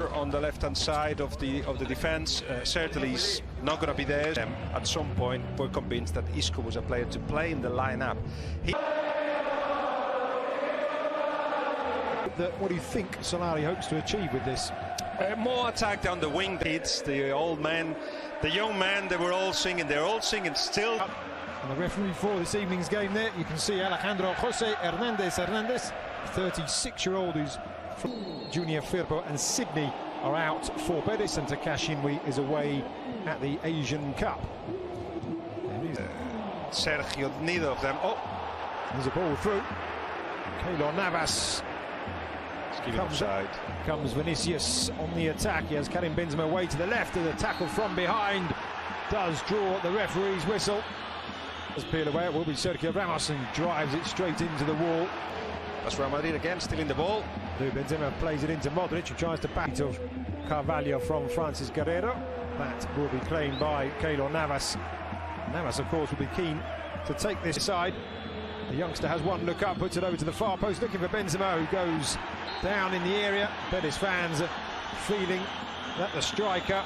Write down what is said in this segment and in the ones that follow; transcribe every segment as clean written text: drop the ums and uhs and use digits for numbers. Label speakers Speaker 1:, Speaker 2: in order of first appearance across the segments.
Speaker 1: Junior on the left-hand side of the defense. Certainly is not going to be there. At some point, we're convinced that Isco was a player to play in the lineup.
Speaker 2: What do you think Solari hopes to achieve with this?
Speaker 1: More attack down the wing. It's the old man, the young man. They were all singing. They're all singing still.
Speaker 2: And the referee for this evening's game there, you can see Alejandro Jose Hernandez, 36-year-old who's from Junior Firpo and Sydney, are out for Betis, and Takashi Inui is away at the Asian Cup.
Speaker 1: Sergio, neither of them. Oh,
Speaker 2: there's a ball through. Keylor Navas. Comes Vinicius on the attack. He has Karim Benzema away to the left, and the tackle from behind does draw the referee's whistle. As peeled away, it will be Sergio Ramos, and drives it straight into the wall.
Speaker 1: That's Real Madrid again, stealing the ball.
Speaker 2: Benzema plays it into Modric, who tries to back of Carvalho from Francis Guerrero. That will be claimed by Keylor Navas. Navas, of course, will be keen to take this side. The youngster has one look up, puts it over to the far post, looking for Benzema, who goes down in the area. Betis fans are feeling that the striker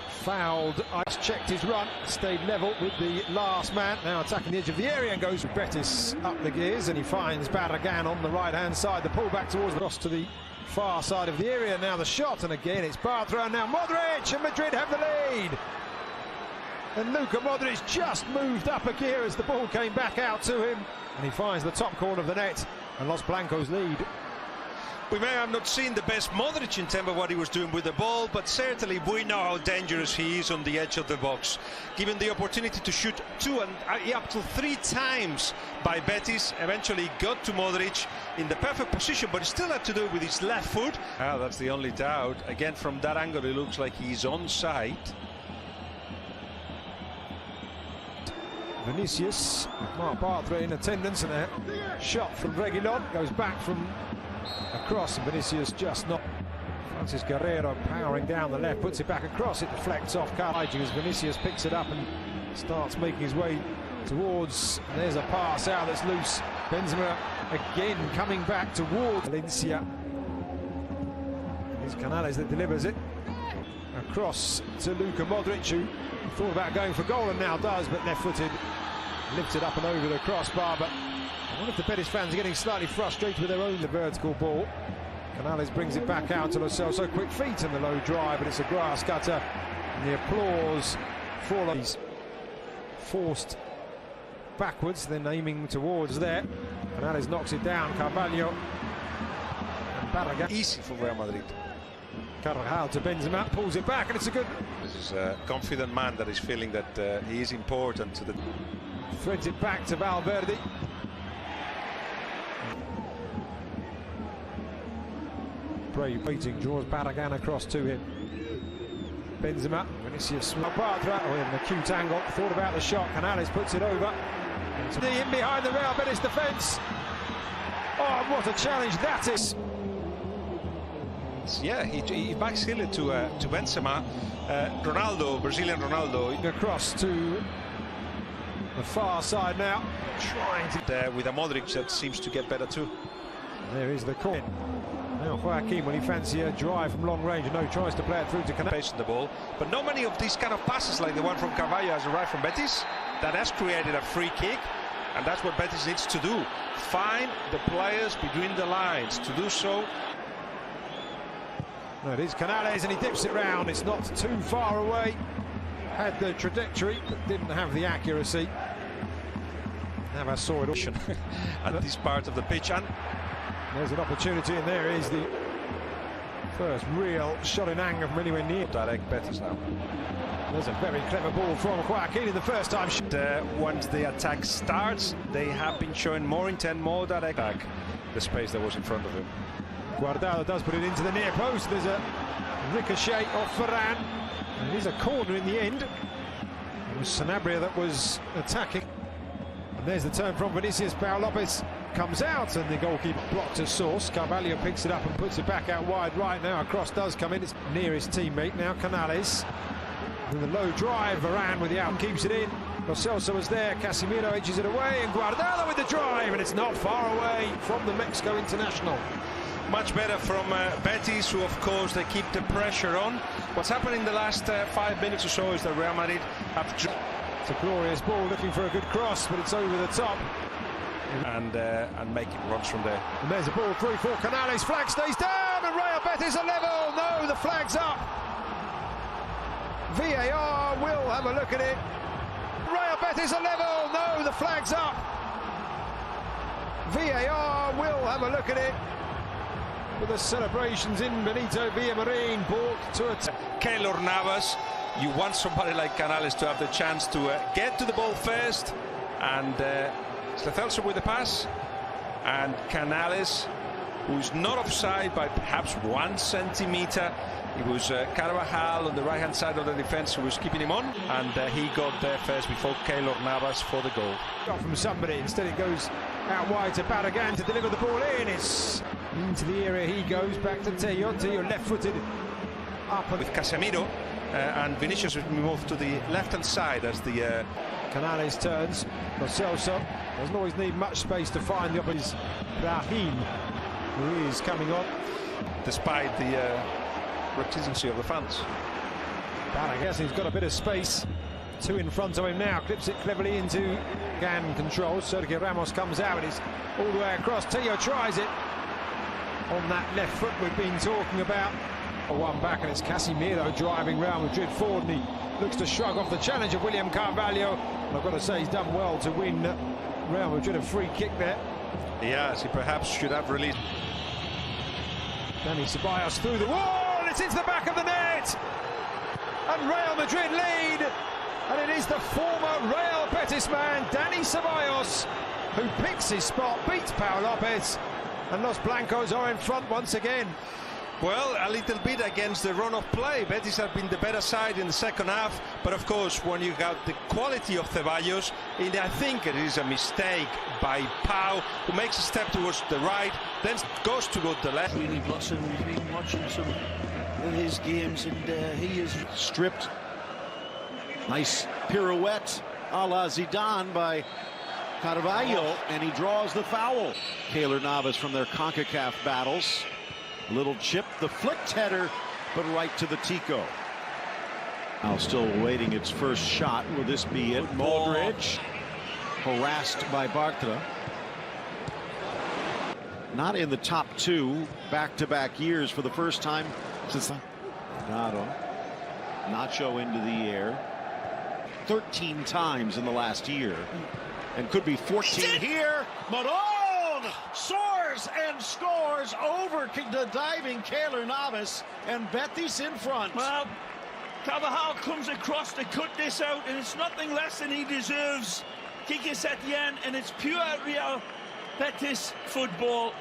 Speaker 2: fouled. Ice checked his run, stayed level with the last man, now attacking the edge of the area, and goes Betis up the gears, and he finds Barragan on the right-hand side. The pull back towards the cross to the far side of the area. Now the shot, and again it's Bartra, and now Modric, and Madrid have the lead. And Luka Modric just moved up a gear as the ball came back out to him, and he finds the top corner of the net, and Los Blancos lead.
Speaker 1: We may have not seen the best Modric in terms of what he was doing with the ball, but certainly we know how dangerous he is on the edge of the box. Given the opportunity to shoot 2 and up to 3 times by Betis, eventually got to Modric in the perfect position, but he still had to do it with his left foot. That's the only doubt. Again, from that angle, it looks like he's onside.
Speaker 2: Vinicius, Marc Bartra in attendance, and a shot from Reguilon goes back from across, and Vinicius just not. Francis Guerrero powering down the left, puts it back across, it deflects off Carvalho as Vinicius picks it up and starts making his way towards. There's a pass out that's loose. Benzema again coming back towards Valencia. It's Canales that delivers it across to Luka Modric, who thought about going for goal and now does, but left-footed, lifted up and over the crossbar. But I wonder if the Betis fans are getting slightly frustrated with their own vertical ball. Canales brings it back out to Lo Celso, quick feet and the low drive, but it's a grass cutter. And the applause for these forced backwards, then aiming towards there. Canales knocks it down. Carvalho and Barragan.
Speaker 1: Easy for Real Madrid.
Speaker 2: Carvajal to Benzema, pulls it back, and it's a good.
Speaker 1: This is a confident man that is feeling that he is important to the.
Speaker 2: Threads it back to Valverde. Brave waiting, draws Barragan across to him. Benzema, Vinicius, Bartra, in the acute angle, thought about the shot. Canales puts it over. In behind the Real Betis defence. Oh, what a challenge that is!
Speaker 1: Yeah, he backsealed to Benzema. Ronaldo, Brazilian Ronaldo.
Speaker 2: Across to the far side now, trying to...
Speaker 1: with a Modric that seems to get better too.
Speaker 2: There is the corner. Now Joaquin, will he fancy a drive from long range? No, tries to play it through to Canales.
Speaker 1: The ball, but not many of these kind of passes like the one from Carvalho has arrived from Betis. That has created a free kick, and that's what Betis needs to do. Find the players between the lines. To do so,
Speaker 2: no, it is Canales, and he dips it round. It's not too far away. Had the trajectory, but didn't have the accuracy. Navas saw it all.
Speaker 1: At this part of the pitch, and
Speaker 2: there's an opportunity, and there is the first real shot in anger from anywhere near.
Speaker 1: Direct Betis now.
Speaker 2: There's a very clever ball from Joaquin in the first time.
Speaker 1: Once the attack starts, they have been showing more intent, more direct attack. The space that was in front of him.
Speaker 2: Guardado does put it into the near post. There's a ricochet off Varane. And it is a corner in the end. It was Sanabria that was attacking. And there's the turn from Vinicius. Pau Lopez comes out, and the goalkeeper blocked his source. Carvalho picks it up and puts it back out wide right now. A cross does come in. It's near his teammate now, Canales. And the low drive, Varane with the out and keeps it in. Lo Celso was there, Casemiro edges it away, and Guardado with the drive, and it's not far away from the Mexico international.
Speaker 1: much better from Betis, who of course they keep the pressure on. What's happened in the last 5 minutes or so is that Real Madrid have...
Speaker 2: It's a glorious ball, looking for a good cross, but it's over the top.
Speaker 1: And making runs from there.
Speaker 2: And there's a ball through for Canales. Flag stays down, and Real Betis are level. No, the flag's up. VAR will have a look at it. Real Betis are level. No, the flag's up. VAR will have a look at it. With the celebrations in Benito Villamarin, ball to attack.
Speaker 1: Keylor Navas, you want somebody like Canales to have the chance to get to the ball first, and Lo with the pass, and Canales, who's not offside by perhaps 1 centimetre. It was Carvajal on the right-hand side of the defence who was keeping him on, and he got there first before Keylor Navas for the goal.
Speaker 2: Got from somebody, instead it goes out wide to Barragan to deliver the ball in. It's into the area he goes, back to Teo. Teo left-footed up
Speaker 1: with Casemiro, and Vinicius will move to the left-hand side as the...
Speaker 2: Canales turns. Lo Celso doesn't always need much space to find the opposite. Brahim, who is coming on.
Speaker 1: Despite the reticency of the fans.
Speaker 2: Barragan, he's got a bit of space. 2 in front of him now. Clips it cleverly into Gan control. Sergio Ramos comes out. It's all the way across. Teo tries it. On that left foot we've been talking about. One back, and it's Casemiro driving Real Madrid forward, and he looks to shrug off the challenge of William Carvalho. And I've got to say, he's done well to win Real Madrid a free kick there.
Speaker 1: Yes, he perhaps should have released.
Speaker 2: Dani Ceballos through the wall, and it's into the back of the net. And Real Madrid lead. And it is the former Real Betis man, Dani Ceballos, who picks his spot, beats Pau Lopez. And Los Blancos are in front once again.
Speaker 1: Well, a little bit against the run of play. Betis have been the better side in the second half, but of course when you got the quality of Ceballos, I think it is a mistake by Pau, who makes a step towards the right, then goes to go to the left.
Speaker 3: Really blossomed. We've been watching some of his games, and he is
Speaker 4: stripped. Nice pirouette a la Zidane by Carvalho, and he draws the foul. Keylor Navas from their CONCACAF battles. Little chip, the flicked header, but right to the Tico. Now still awaiting its first shot. Will this be it? Modric, harassed by Bartra. Not in the top 2 back-to-back years for the first time since Nacho into the air 13 times in the last year, and could be 14 here. Maron soars and scores over the diving Keylor Navas, and Betis in front.
Speaker 3: Well, Carvajal comes across to cut this out, and it's nothing less than he deserves. Quique Setien, and it's pure Real Betis football.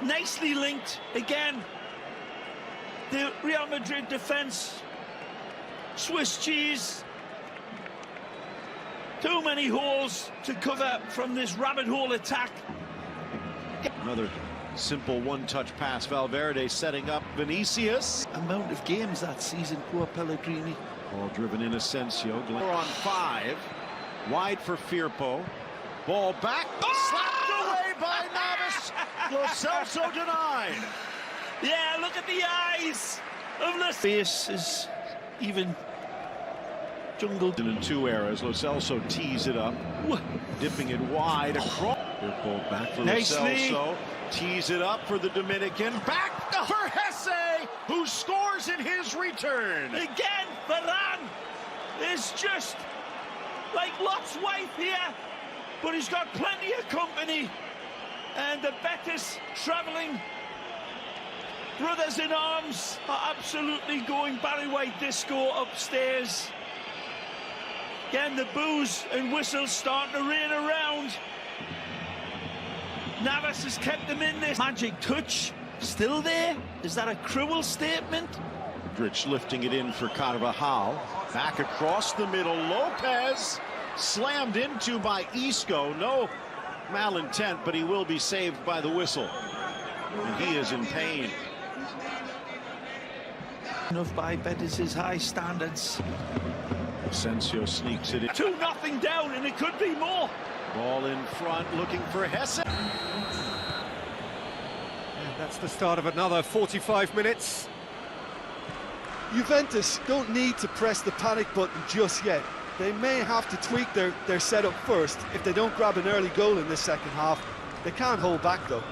Speaker 3: Nicely linked again. The Real Madrid defense, Swiss cheese. Too many holes to cover from this rabbit hole attack.
Speaker 4: Another simple one-touch pass. Valverde setting up Vinicius.
Speaker 3: Amount of games that season, poor Pellegrini.
Speaker 4: Ball driven in Asensio. 4 on 5. Wide for Firpo. Ball back. Slapped away by Navas. Lo Celso denied.
Speaker 3: Yeah, look at the eyes of the face is even jungled.
Speaker 4: In 2 eras, Lo Celso tees it up, dipping it wide across. Firpo back for Lo Celso. Tees it up for the Dominican. Back for Hesse, who scores in his return.
Speaker 3: Again, Varane is just like Lot's wife here, but he's got plenty of company. And the Betis travelling brothers in arms are absolutely going Barry White disco upstairs. Again, the boos and whistles starting to rain around. Navas has kept them in this. Magic touch still there? Is that a cruel statement?
Speaker 4: Modric lifting it in for Carvajal. Back across the middle. Lopez slammed into by Isco. No malintent, but he will be saved by the whistle. And he is in pain.
Speaker 3: Enough by Betis' high standards.
Speaker 4: Asensio sneaks it in.
Speaker 3: 2-0 down, and it could be more.
Speaker 4: Ball in front, looking for Hesse.
Speaker 5: That's the start of another 45 minutes.
Speaker 6: Juventus don't need to press the panic button just yet. They may have to tweak their setup first if they don't grab an early goal in this second half. They can't hold back though.